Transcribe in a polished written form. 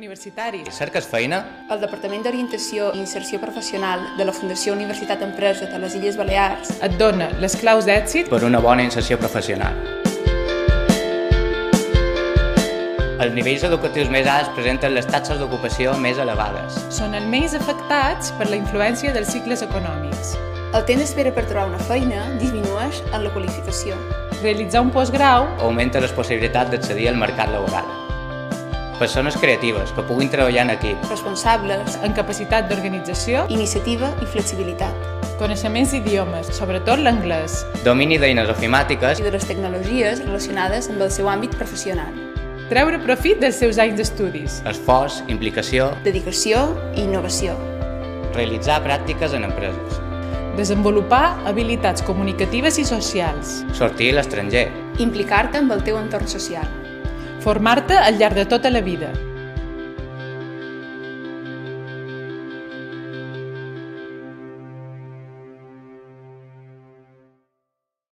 Universitaris. Cerques feina? El Departament d'Orientació i Inserció Professional de la Fundació Universitat Empresa de les Illes Balears Et dona les claus d'èxit Per una bona inserció professional. Els nivells educatius més alts presenten les taxes d'ocupació més elevades. són els més afectats per la influència dels cicles econòmics. El temps d'espera per trobar una feina disminueix en la qualificació. Realitzar un postgrau Augmenta les possibilitats d'accedir al mercat laboral. Persones creatives que puguin treballar en equip. Responsables, en capacitat d'organització, iniciativa i flexibilitat. coneixements d'idiomes, sobretot l'anglès, Domini d'eines ofimàtiques I de les tecnologies relacionades amb el seu àmbit professional. treure profit dels seus anys d'estudis, esforç, implicació, Dedicació i innovació. realitzar pràctiques en empreses, desenvolupar habilitats comunicatives i socials, sortir a l'estranger, Implicar-te amb el teu entorn social. formar-te al llarg de tota la vida.